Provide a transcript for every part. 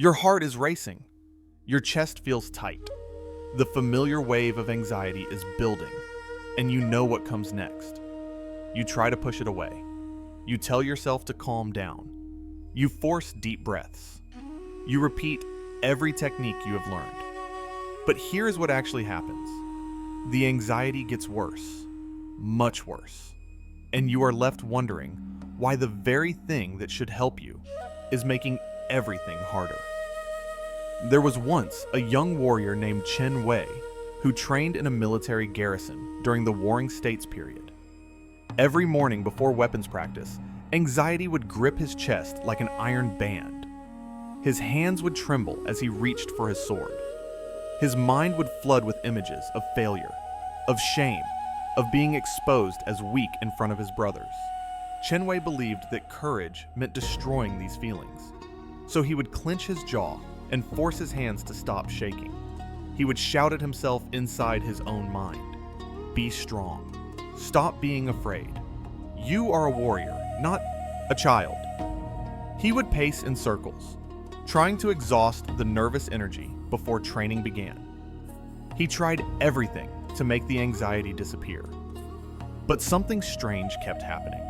Your heart is racing. Your chest feels tight. The familiar wave of anxiety is building, and you know what comes next. You try to push it away. You tell yourself to calm down. You force deep breaths. You repeat every technique you have learned. But here's what actually happens. The anxiety gets worse, much worse, and you are left wondering why the very thing that should help you is making everything harder. There was once a young warrior named Wu Wei who trained in a military garrison during the Warring States period. Every morning before weapons practice, anxiety would grip his chest like an iron band. His hands would tremble as he reached for his sword. His mind would flood with images of failure, of shame, of being exposed as weak in front of his brothers. Wu Wei believed that courage meant destroying these feelings. So he would clench his jaw and force his hands to stop shaking. He would shout at himself inside his own mind, "Be strong. Stop being afraid. You are a warrior, not a child." He would pace in circles, trying to exhaust the nervous energy before training began. He tried everything to make the anxiety disappear. But something strange kept happening.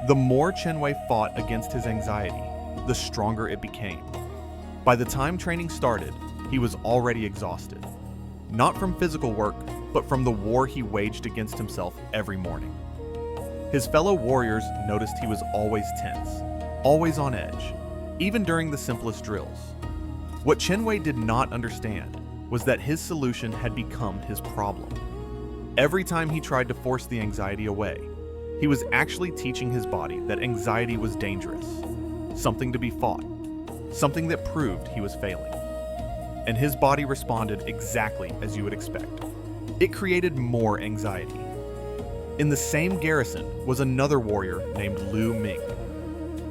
The more Wu Wei fought against his anxiety, the stronger it became. By the time training started, he was already exhausted. Not from physical work, but from the war he waged against himself every morning. His fellow warriors noticed he was always tense, always on edge, even during the simplest drills. What Wu Wei did not understand was that his solution had become his problem. Every time he tried to force the anxiety away, he was actually teaching his body that anxiety was dangerous, something to be fought, something that proved he was failing. And his body responded exactly as you would expect. It created more anxiety. In the same garrison was another warrior named Lu Ming.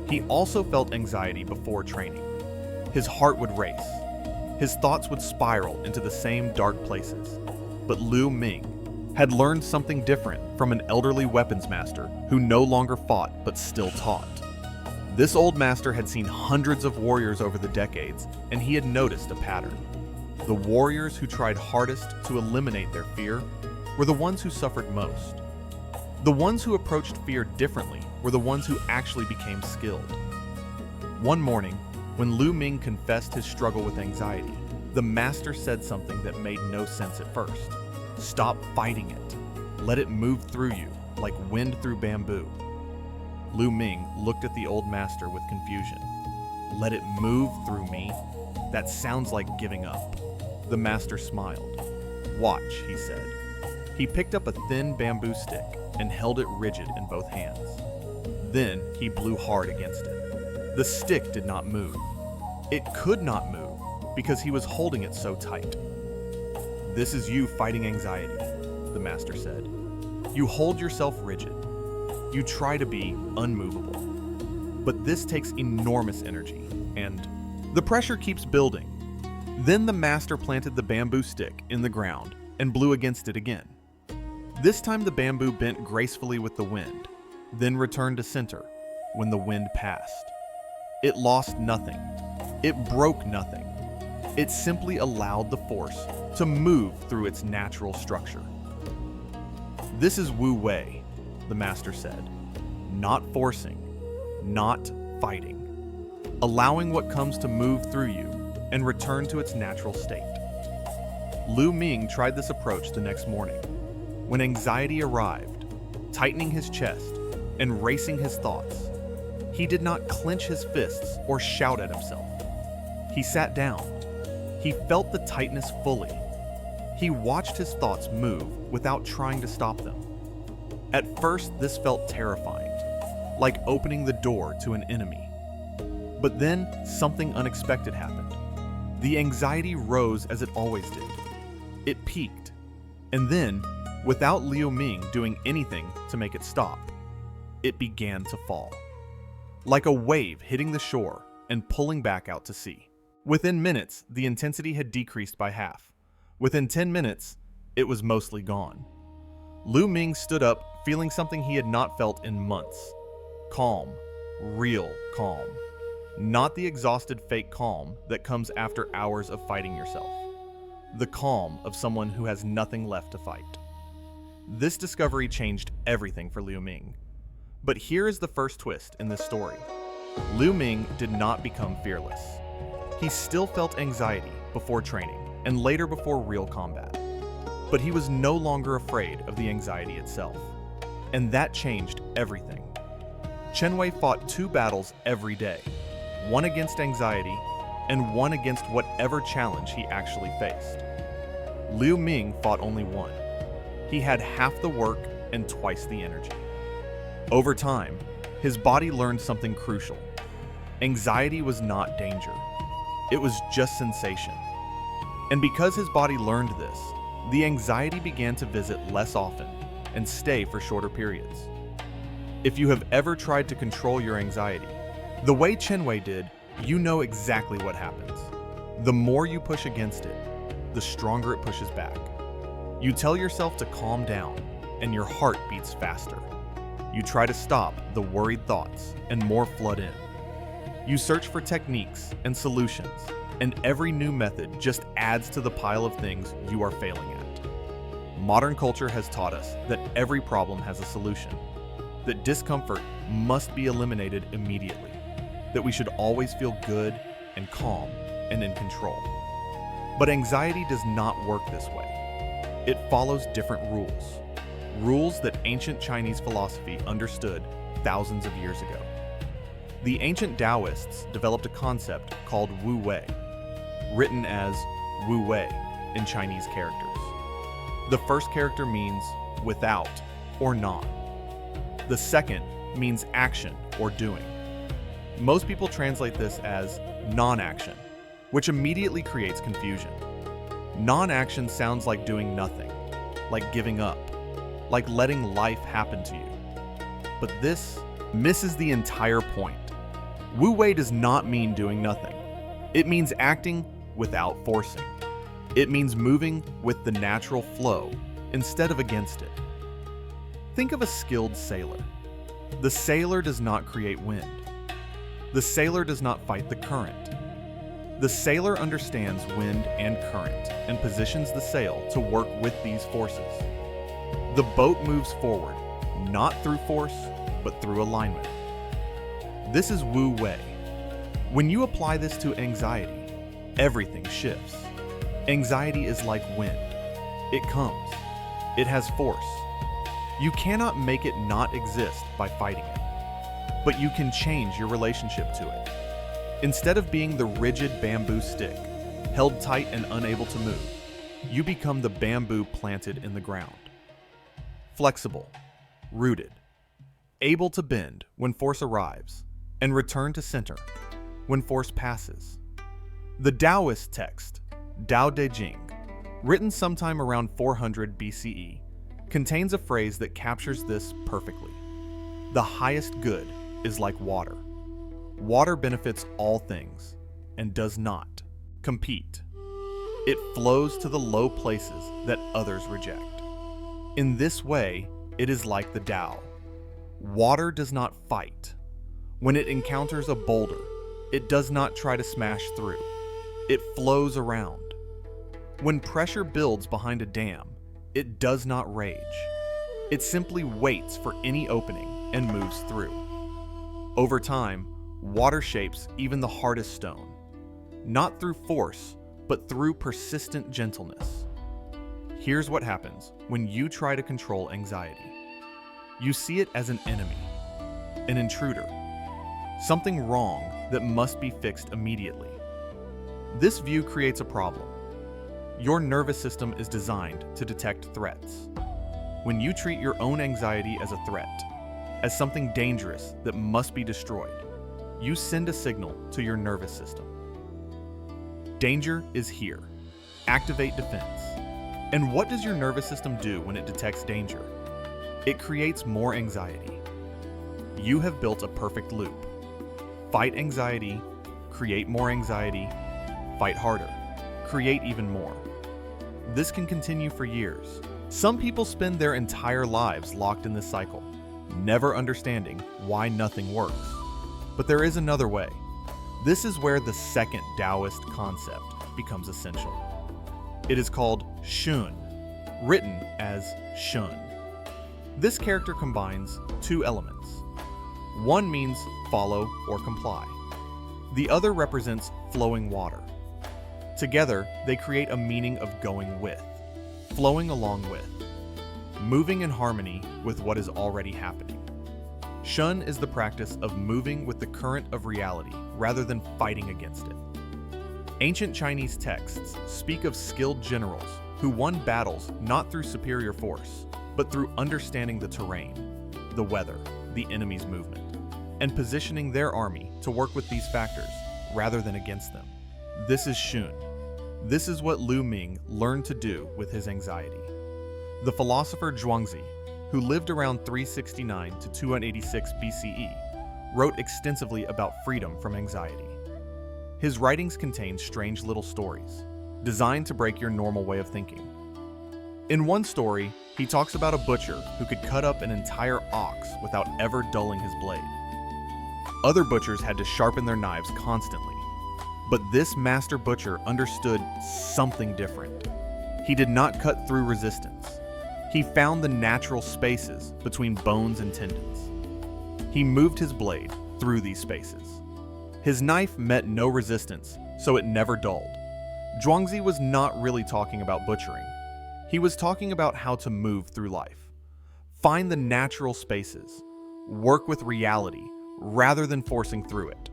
He also felt anxiety before training. His heart would race. His thoughts would spiral into the same dark places. But Lu Ming had learned something different from an elderly weapons master who no longer fought but still taught. This old master had seen hundreds of warriors over the decades, and he had noticed a pattern. The warriors who tried hardest to eliminate their fear were the ones who suffered most. The ones who approached fear differently were the ones who actually became skilled. One morning, when Lu Ming confessed his struggle with anxiety, the master said something that made no sense at first. "Stop fighting it. Let it move through you, like wind through bamboo." Lu Ming looked at the old master with confusion. "Let it move through me? That sounds like giving up." The master smiled. "Watch," he said. He picked up a thin bamboo stick and held it rigid in both hands. Then he blew hard against it. The stick did not move. It could not move because he was holding it so tight. "This is you fighting anxiety," the master said. "You hold yourself rigid. You try to be unmovable. But this takes enormous energy, and the pressure keeps building." Then the master planted the bamboo stick in the ground and blew against it again. This time the bamboo bent gracefully with the wind, then returned to center when the wind passed. It lost nothing. It broke nothing. It simply allowed the force to move through its natural structure. "This is Wu Wei," the master said. "Not forcing, not fighting. Allowing what comes to move through you and return to its natural state." Lu Ming tried this approach the next morning. When anxiety arrived, tightening his chest and racing his thoughts, he did not clench his fists or shout at himself. He sat down. He felt the tightness fully. He watched his thoughts move without trying to stop them. At first, this felt terrifying, like opening the door to an enemy. But then something unexpected happened. The anxiety rose as it always did. It peaked, and then, without Liu Ming doing anything to make it stop, it began to fall. Like a wave hitting the shore and pulling back out to sea. Within minutes, the intensity had decreased by half. Within 10 minutes, it was mostly gone. Lu Ming stood up, feeling something he had not felt in months. Calm, real calm. Not the exhausted fake calm that comes after hours of fighting yourself. The calm of someone who has nothing left to fight. This discovery changed everything for Liu Ming. But here is the first twist in this story. Liu Ming did not become fearless. He still felt anxiety before training and later before real combat. But he was no longer afraid of the anxiety itself. And that changed everything. Chen Wei fought 2 battles every day, one against anxiety and one against whatever challenge he actually faced. Liu Ming fought only one. He had half the work and twice the energy. Over time, his body learned something crucial. Anxiety was not danger. It was just sensation. And because his body learned this, the anxiety began to visit less often and stay for shorter periods. If you have ever tried to control your anxiety, the way Chen Wei did, you know exactly what happens. The more you push against it, the stronger it pushes back. You tell yourself to calm down, and your heart beats faster. You try to stop the worried thoughts, and more flood in. You search for techniques and solutions, and every new method just adds to the pile of things you are failing at. Modern culture has taught us that every problem has a solution, that discomfort must be eliminated immediately, that we should always feel good and calm and in control. But anxiety does not work this way. It follows different rules. Rules that ancient Chinese philosophy understood thousands of years ago. The ancient Daoists developed a concept called Wu Wei, written as Wu Wei in Chinese characters. The first character means without or not. The second means action or doing. Most people translate this as non-action, which immediately creates confusion. Non-action sounds like doing nothing, like giving up, like letting life happen to you. But this misses the entire point. Wu Wei does not mean doing nothing. It means acting without forcing. It means moving with the natural flow instead of against it. Think of a skilled sailor. The sailor does not create wind. The sailor does not fight the current. The sailor understands wind and current and positions the sail to work with these forces. The boat moves forward, not through force, but through alignment. This is Wu Wei. When you apply this to anxiety, everything shifts. Anxiety is like wind. It comes. It has force. You cannot make it not exist by fighting it, but you can change your relationship to it. Instead of being the rigid bamboo stick, held tight and unable to move, you become the bamboo planted in the ground. Flexible, rooted, able to bend when force arrives, and return to center when force passes. The Daoist text, Tao Te Ching, written sometime around 400 BCE, contains a phrase that captures this perfectly. The highest good is like water. Water benefits all things and does not compete. It flows to the low places that others reject. In this way, it is like the Tao. Water does not fight. When it encounters a boulder, it does not try to smash through. It flows around. When pressure builds behind a dam, it does not rage. It simply waits for any opening and moves through. Over time, water shapes even the hardest stone, not through force, but through persistent gentleness. Here's what happens when you try to control anxiety. You see it as an enemy, an intruder, something wrong that must be fixed immediately. This view creates a problem. Your nervous system is designed to detect threats. When you treat your own anxiety as a threat, as something dangerous that must be destroyed, you send a signal to your nervous system. Danger is here. Activate defense. And what does your nervous system do when it detects danger? It creates more anxiety. You have built a perfect loop. Fight anxiety, create more anxiety, fight harder, create even more. This can continue for years. Some people spend their entire lives locked in this cycle, never understanding why nothing works. But there is another way. This is where the second Daoist concept becomes essential. It is called Shun, written as Shun. This character combines two elements. One means follow or comply. The other represents flowing water. Together, they create a meaning of going with, flowing along with, moving in harmony with what is already happening. Shun is the practice of moving with the current of reality rather than fighting against it. Ancient Chinese texts speak of skilled generals who won battles not through superior force, but through understanding the terrain, the weather, the enemy's movement, and positioning their army to work with these factors rather than against them. This is Shun. This is what Lu Ming learned to do with his anxiety. The philosopher Zhuangzi, who lived around 369 to 286 BCE, wrote extensively about freedom from anxiety. His writings contain strange little stories, designed to break your normal way of thinking. In one story, he talks about a butcher who could cut up an entire ox without ever dulling his blade. Other butchers had to sharpen their knives constantly, but this master butcher understood something different. He did not cut through resistance. He found the natural spaces between bones and tendons. He moved his blade through these spaces. His knife met no resistance, so it never dulled. Zhuangzi was not really talking about butchering. He was talking about how to move through life. Find the natural spaces. Work with reality rather than forcing through it.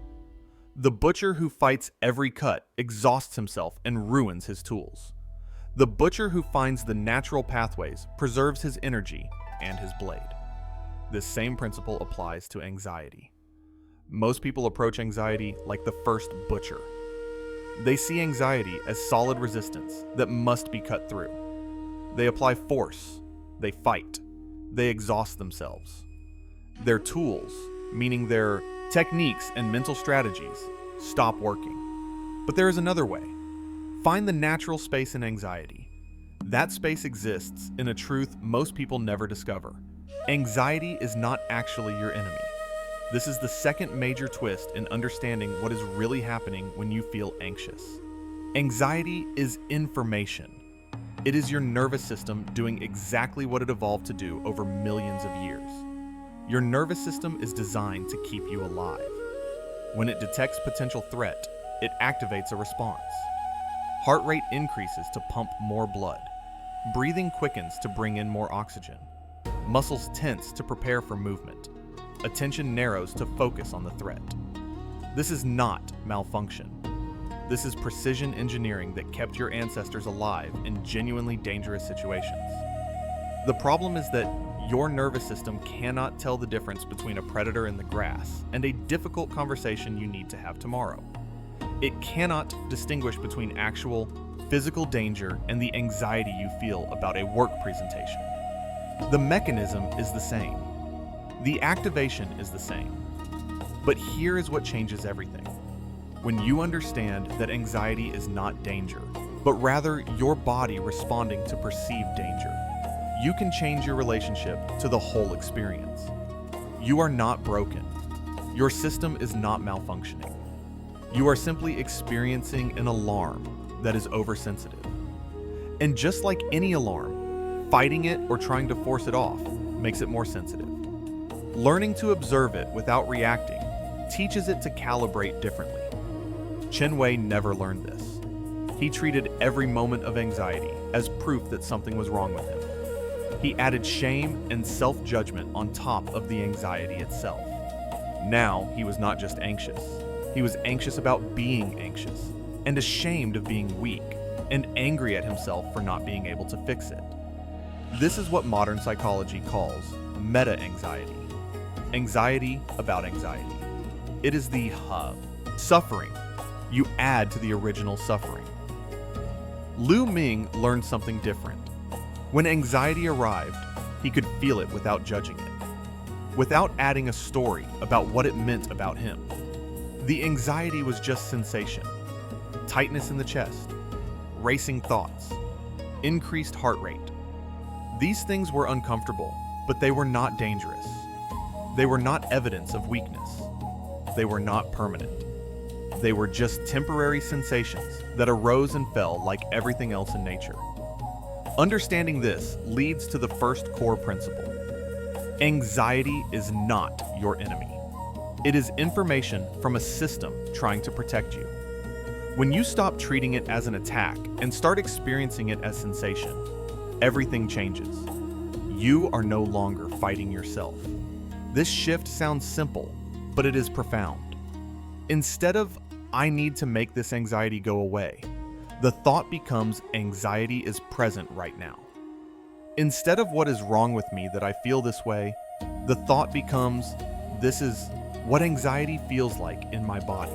The butcher who fights every cut exhausts himself and ruins his tools. The butcher who finds the natural pathways preserves his energy and his blade. This same principle applies to anxiety. Most people approach anxiety like the first butcher. They see anxiety as solid resistance that must be cut through. They apply force, they fight, they exhaust themselves. Their tools, meaning their techniques and mental strategies, stop working. But there is another way. Find the natural space in anxiety. That space exists in a truth most people never discover. Anxiety is not actually your enemy. This is the second major twist in understanding what is really happening when you feel anxious. Anxiety is information. It is your nervous system doing exactly what it evolved to do over millions of years. Your nervous system is designed to keep you alive. When it detects potential threat, it activates a response. Heart rate increases to pump more blood. Breathing quickens to bring in more oxygen. Muscles tense to prepare for movement. Attention narrows to focus on the threat. This is not malfunction. This is precision engineering that kept your ancestors alive in genuinely dangerous situations. The problem is that your nervous system cannot tell the difference between a predator in the grass and a difficult conversation you need to have tomorrow. It cannot distinguish between actual physical danger and the anxiety you feel about a work presentation. The mechanism is the same. The activation is the same. But here is what changes everything. When you understand that anxiety is not danger, but rather your body responding to perceived danger, you can change your relationship to the whole experience. You are not broken. Your system is not malfunctioning. You are simply experiencing an alarm that is oversensitive. And just like any alarm, fighting it or trying to force it off makes it more sensitive. Learning to observe it without reacting teaches it to calibrate differently. Chen Wei never learned this. He treated every moment of anxiety as proof that something was wrong with him. He added shame and self-judgment on top of the anxiety itself. Now he was not just anxious. He was anxious about being anxious, and ashamed of being weak, and angry at himself for not being able to fix it. This is what modern psychology calls meta-anxiety. Anxiety about anxiety. It is the hub. Suffering. You add to the original suffering. Lu Ming learned something different. When anxiety arrived, he could feel it without judging it, without adding a story about what it meant about him. The anxiety was just sensation. Tightness in the chest, racing thoughts, increased heart rate. These things were uncomfortable, but they were not dangerous. They were not evidence of weakness. They were not permanent. They were just temporary sensations that arose and fell like everything else in nature. Understanding this leads to the first core principle. Anxiety is not your enemy. It is information from a system trying to protect you. When you stop treating it as an attack and start experiencing it as sensation, everything changes. You are no longer fighting yourself. This shift sounds simple, but it is profound. Instead of, I need to make this anxiety go away, the thought becomes anxiety is present right now. Instead of what is wrong with me that I feel this way, the thought becomes, this is what anxiety feels like in my body.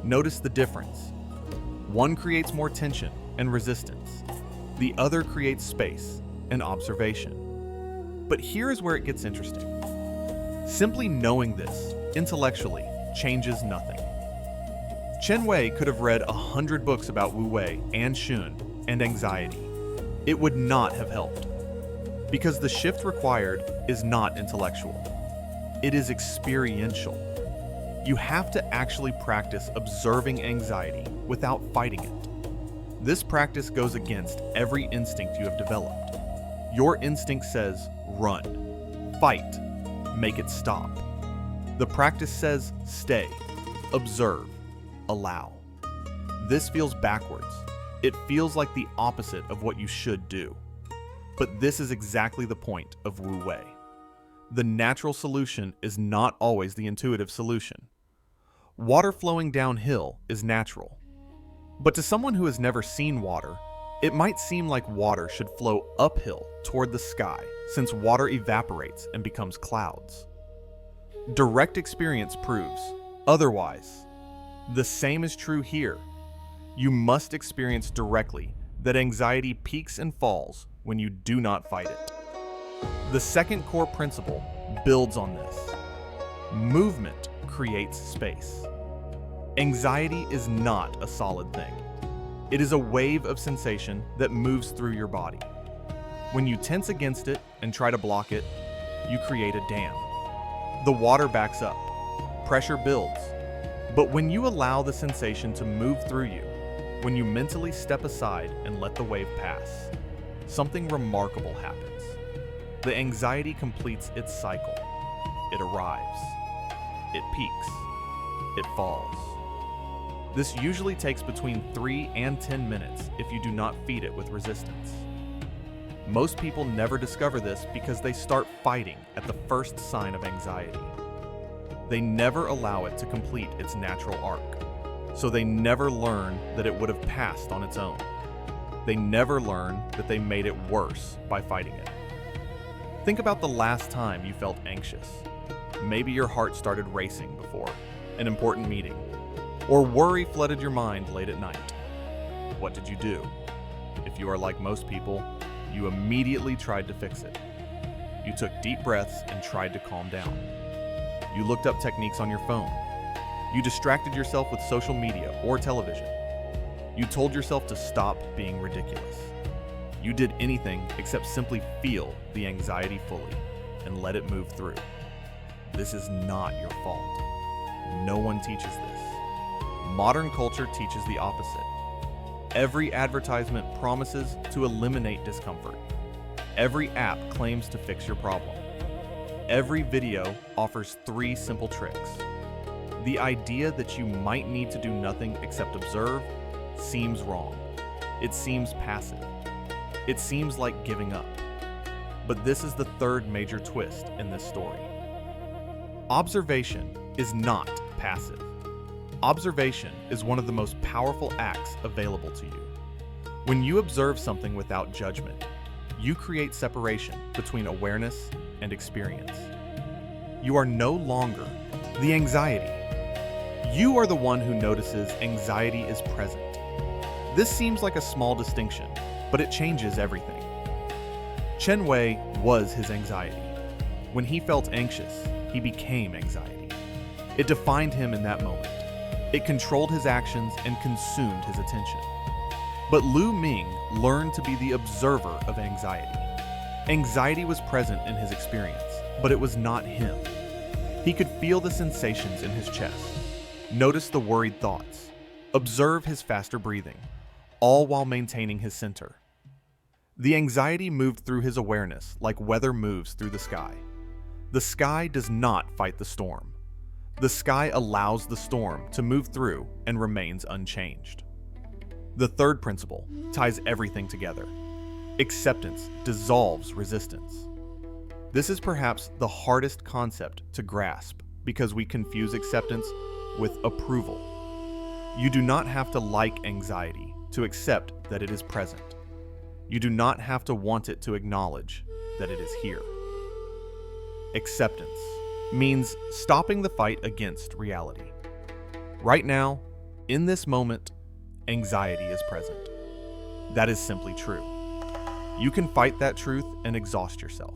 Notice the difference. One creates more tension and resistance. The other creates space and observation. But here is where it gets interesting. Simply knowing this, intellectually, changes nothing. Chen Wei could have read 100 books about Wu Wei and Shun and anxiety. It would not have helped. Because the shift required is not intellectual. It is experiential. You have to actually practice observing anxiety without fighting it. This practice goes against every instinct you have developed. Your instinct says, run, fight, make it stop. The practice says, stay, observe, allow. This feels backwards. It feels like the opposite of what you should do. But this is exactly the point of Wu Wei. The natural solution is not always the intuitive solution. Water flowing downhill is natural. But to someone who has never seen water, it might seem like water should flow uphill toward the sky, since water evaporates and becomes clouds. Direct experience proves otherwise. The same is true here. You must experience directly that anxiety peaks and falls when you do not fight it. The second core principle builds on this. Movement creates space. Anxiety is not a solid thing. It is a wave of sensation that moves through your body. When you tense against it and try to block it, you create a dam. The water backs up. Pressure builds. But when you allow the sensation to move through you, when you mentally step aside and let the wave pass, something remarkable happens. The anxiety completes its cycle. It arrives. It peaks. It falls. This usually takes between 3 and 10 minutes if you do not feed it with resistance. Most people never discover this because they start fighting at the first sign of anxiety. They never allow it to complete its natural arc, so they never learn that it would have passed on its own. They never learn that they made it worse by fighting it. Think about the last time you felt anxious. Maybe your heart started racing before an important meeting, or worry flooded your mind late at night. What did you do? If you are like most people, you immediately tried to fix it. You took deep breaths and tried to calm down. You looked up techniques on your phone. You distracted yourself with social media or television. You told yourself to stop being ridiculous. You did anything except simply feel the anxiety fully and let it move through. This is not your fault. No one teaches this. Modern culture teaches the opposite. Every advertisement promises to eliminate discomfort. Every app claims to fix your problem. Every video offers 3 simple tricks. The idea that you might need to do nothing except observe seems wrong. It seems passive. It seems like giving up. But this is the third major twist in this story. Observation is not passive. Observation is one of the most powerful acts available to you. When you observe something without judgment, you create separation between awareness and experience. You are no longer the anxiety. You are the one who notices anxiety is present. This seems like a small distinction, but it changes everything. Chen Wei was his anxiety. When he felt anxious, he became anxiety. It defined him in that moment. It controlled his actions and consumed his attention. But Lu Ming learned to be the observer of anxiety. Anxiety was present in his experience, but it was not him. He could feel the sensations in his chest. Notice the worried thoughts. Observe his faster breathing, all while maintaining his center. The anxiety moved through his awareness like weather moves through the sky. The sky does not fight the storm. The sky allows the storm to move through and remains unchanged. The third principle ties everything together. Acceptance dissolves resistance. This is perhaps the hardest concept to grasp because we confuse acceptance with approval. You do not have to like anxiety to accept that it is present. You do not have to want it to acknowledge that it is here. Acceptance means stopping the fight against reality. Right now, in this moment, anxiety is present. That is simply true. You can fight that truth and exhaust yourself.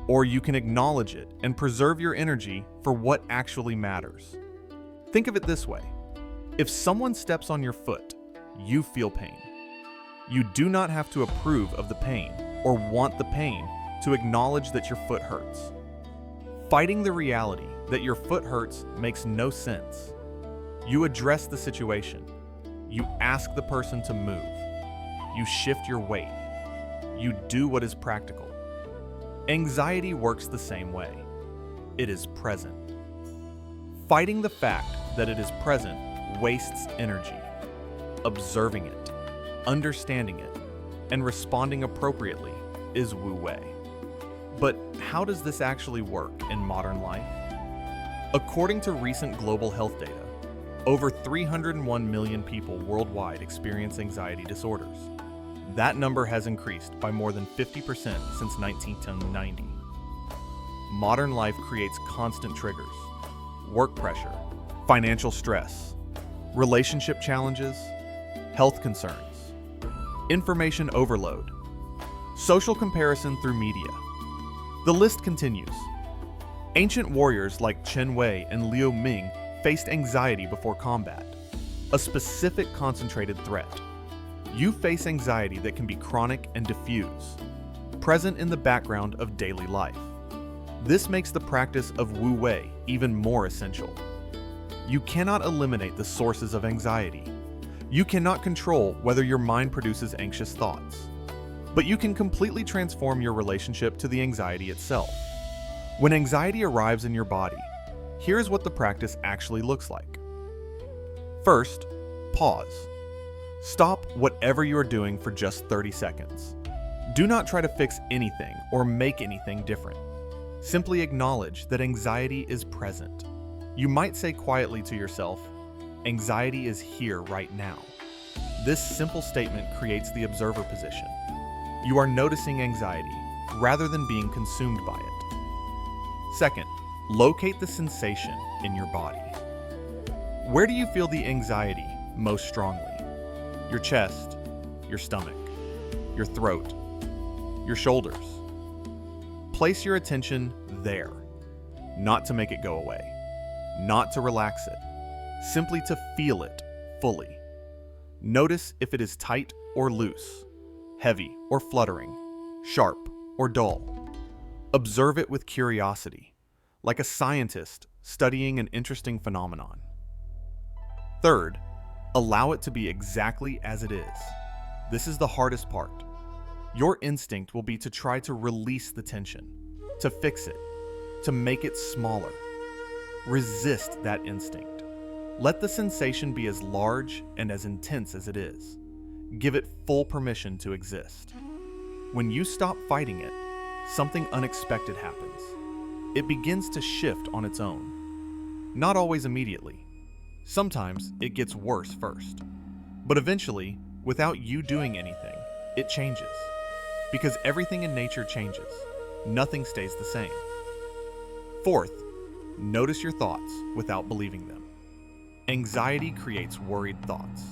Or you can acknowledge it and preserve your energy for what actually matters. Think of it this way. If someone steps on your foot, you feel pain. You do not have to approve of the pain or want the pain to acknowledge that your foot hurts. Fighting the reality that your foot hurts makes no sense. You address the situation. You ask the person to move. You shift your weight. You do what is practical. Anxiety works the same way. It is present. Fighting the fact that it is present wastes energy. Observing it, understanding it, and responding appropriately is Wu Wei. But how does this actually work in modern life? According to recent global health data, over 301 million people worldwide experience anxiety disorders. That number has increased by more than 50% since 1990. Modern life creates constant triggers: work pressure, financial stress, relationship challenges, health concerns, information overload, social comparison through media. The list continues. Ancient warriors like Chen Wei and Liu Ming faced anxiety before combat, a specific concentrated threat. You face anxiety that can be chronic and diffuse, present in the background of daily life. This makes the practice of Wu Wei even more essential. You cannot eliminate the sources of anxiety. You cannot control whether your mind produces anxious thoughts. But you can completely transform your relationship to the anxiety itself. When anxiety arrives in your body, here's what the practice actually looks like. First, pause. Stop whatever you are doing for just 30 seconds. Do not try to fix anything or make anything different. Simply acknowledge that anxiety is present. You might say quietly to yourself, "Anxiety is here right now." This simple statement creates the observer position. You are noticing anxiety rather than being consumed by it. Second, locate the sensation in your body. Where do you feel the anxiety most strongly? Your chest, your stomach, your throat, your shoulders. Place your attention there, not to make it go away, not to relax it, simply to feel it fully. Notice if it is tight or loose, heavy or fluttering, sharp or dull. Observe it with curiosity, like a scientist studying an interesting phenomenon. Third, allow it to be exactly as it is. This is the hardest part. Your instinct will be to try to release the tension, to fix it, to make it smaller. Resist that instinct. Let the sensation be as large and as intense as it is. Give it full permission to exist. When you stop fighting it, something unexpected happens. It begins to shift on its own. Not always immediately. Sometimes it gets worse first. But eventually, without you doing anything, it changes. Because everything in nature changes. Nothing stays the same. Fourth, notice your thoughts without believing them. Anxiety creates worried thoughts.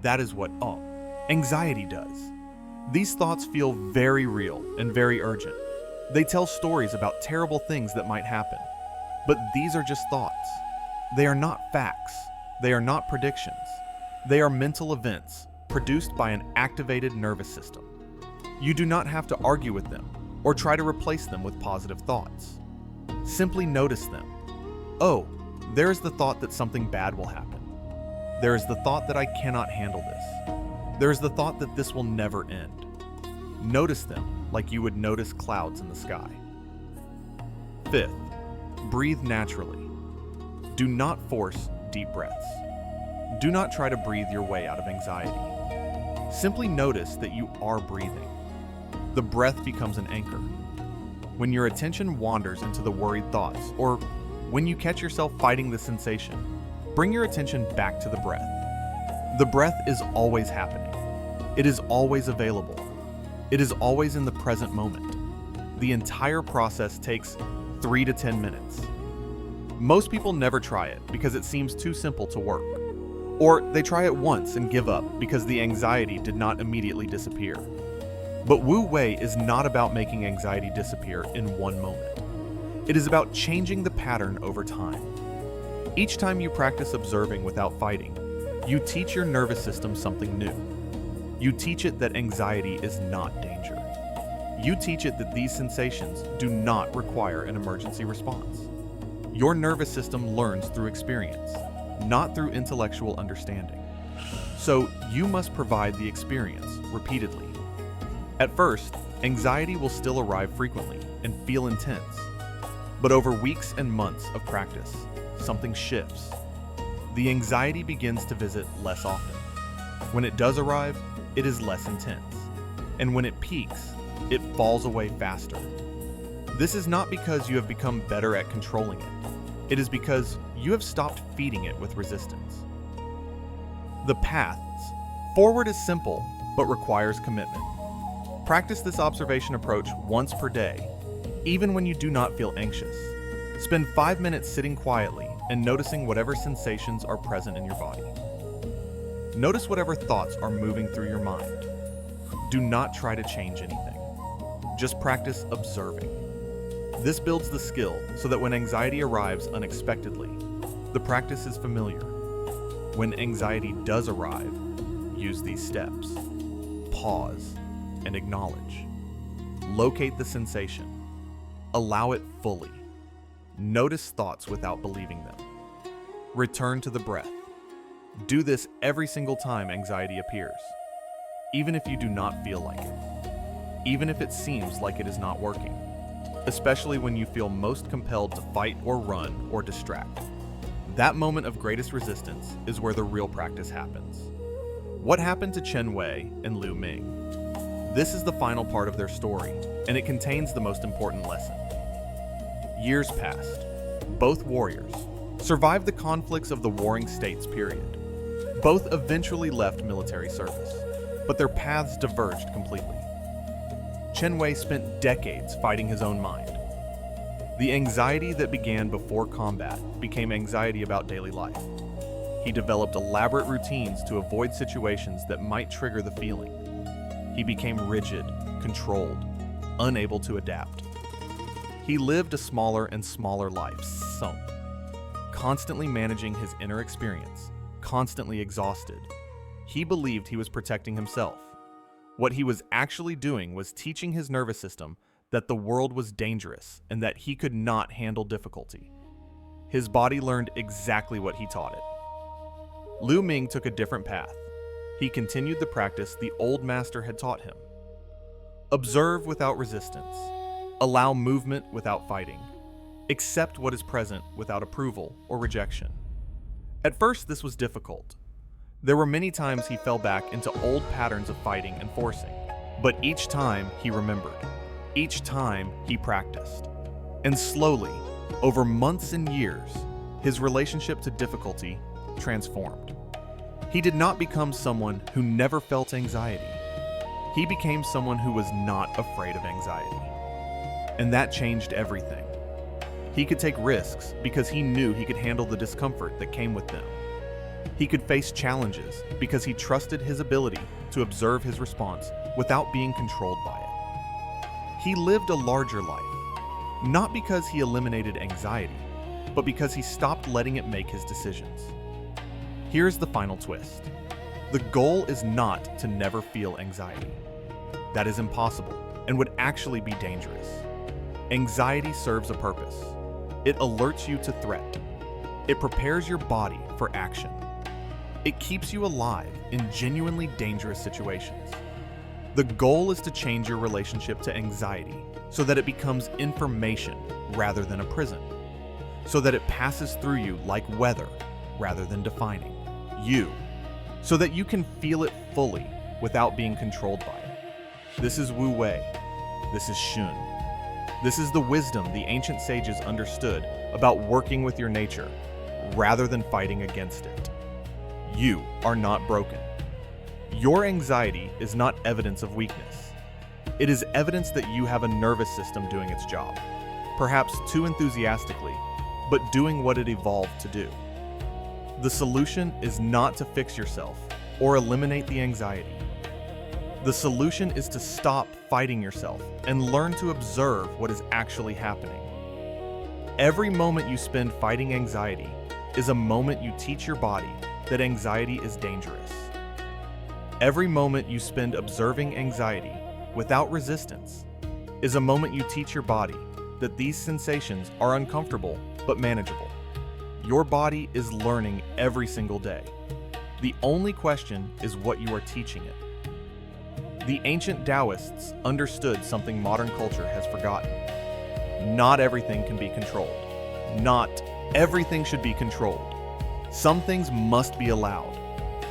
That is what anxiety does. These thoughts feel very real and very urgent. They tell stories about terrible things that might happen. But these are just thoughts. They are not facts. They are not predictions. They are mental events produced by an activated nervous system. You do not have to argue with them or try to replace them with positive thoughts. Simply notice them. Oh, There is the thought that something bad will happen. There is the thought that I cannot handle this. There is the thought that this will never end. Notice them like you would notice clouds in the sky. Fifth, breathe naturally. Do not force deep breaths. Do not try to breathe your way out of anxiety. Simply notice that you are breathing. The breath becomes an anchor. When your attention wanders into the worried thoughts, or when you catch yourself fighting the sensation, bring your attention back to the breath. The breath is always happening. It is always available. It is always in the present moment. The entire process takes 3 to 10 minutes. Most people never try it because it seems too simple to work. Or they try it once and give up because the anxiety did not immediately disappear. But Wu Wei is not about making anxiety disappear in one moment. It is about changing the pattern over time. Each time you practice observing without fighting, you teach your nervous system something new. You teach it that anxiety is not danger. You teach it that these sensations do not require an emergency response. Your nervous system learns through experience, not through intellectual understanding. So you must provide the experience repeatedly. At first, anxiety will still arrive frequently and feel intense. But over weeks and months of practice, something shifts. The anxiety begins to visit less often. When it does arrive, it is less intense. And when it peaks, it falls away faster. This is not because you have become better at controlling it. It is because you have stopped feeding it with resistance. The paths forward is simple, but requires commitment. Practice this observation approach once per day, even when you do not feel anxious. Spend 5 minutes sitting quietly and noticing whatever sensations are present in your body. Notice whatever thoughts are moving through your mind. Do not try to change anything. Just practice observing. This builds the skill so that when anxiety arrives unexpectedly, the practice is familiar. When anxiety does arrive, use these steps. Pause and acknowledge. Locate the sensation. Allow it fully. Notice thoughts without believing them. Return to the breath. Do this every single time anxiety appears, even if you do not feel like it, even if it seems like it is not working, especially when you feel most compelled to fight or run or distract. That moment of greatest resistance is where the real practice happens. What happened to Chen Wei and Liu Ming? This is the final part of their story, and it contains the most important lesson. Years passed. Both warriors survived the conflicts of the Warring States period. Both eventually left military service, but their paths diverged completely. Chen Wei spent decades fighting his own mind. The anxiety that began before combat became anxiety about daily life. He developed elaborate routines to avoid situations that might trigger the feeling. He became rigid, controlled, unable to adapt. He lived a smaller and smaller life, constantly managing his inner experience, constantly exhausted. He believed he was protecting himself. What he was actually doing was teaching his nervous system that the world was dangerous and that he could not handle difficulty. His body learned exactly what he taught it. Liu Ming took a different path. He continued the practice the old master had taught him. Observe without resistance. Allow movement without fighting. Accept what is present without approval or rejection. At first, this was difficult. There were many times he fell back into old patterns of fighting and forcing, but each time he remembered. Each time he practiced. And slowly, over months and years, his relationship to difficulty transformed. He did not become someone who never felt anxiety. He became someone who was not afraid of anxiety. And that changed everything. He could take risks because he knew he could handle the discomfort that came with them. He could face challenges because he trusted his ability to observe his response without being controlled by it. He lived a larger life, not because he eliminated anxiety, but because he stopped letting it make his decisions. Here's the final twist. The goal is not to never feel anxiety. That is impossible and would actually be dangerous. Anxiety serves a purpose. It alerts you to threat. It prepares your body for action. It keeps you alive in genuinely dangerous situations. The goal is to change your relationship to anxiety so that it becomes information rather than a prison, so that it passes through you like weather rather than defining you, so that you can feel it fully without being controlled by it. This is Wu Wei. This is Shun. This is the wisdom the ancient sages understood about working with your nature rather than fighting against it. You are not broken. Your anxiety is not evidence of weakness. It is evidence that you have a nervous system doing its job, perhaps too enthusiastically, but doing what it evolved to do. The solution is not to fix yourself or eliminate the anxiety. The solution is to stop fighting yourself and learn to observe what is actually happening. Every moment you spend fighting anxiety is a moment you teach your body that anxiety is dangerous. Every moment you spend observing anxiety without resistance is a moment you teach your body that these sensations are uncomfortable but manageable. Your body is learning every single day. The only question is what you are teaching it. The ancient Daoists understood something modern culture has forgotten. Not everything can be controlled. Not everything should be controlled. Some things must be allowed.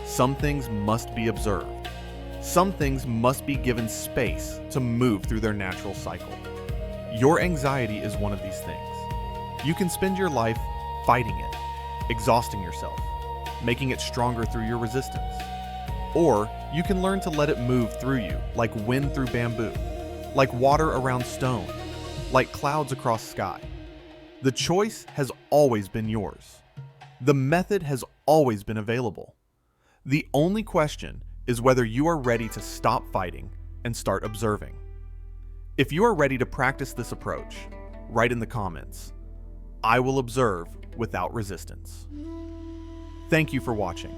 Some things must be observed. Some things must be given space to move through their natural cycle. Your anxiety is one of these things. You can spend your life fighting it, exhausting yourself, making it stronger through your resistance. Or you can learn to let it move through you like wind through bamboo, like water around stone, like clouds across sky. The choice has always been yours. The method has always been available. The only question is whether you are ready to stop fighting and start observing. If you are ready to practice this approach, write in the comments, "I will observe without resistance." Thank you for watching.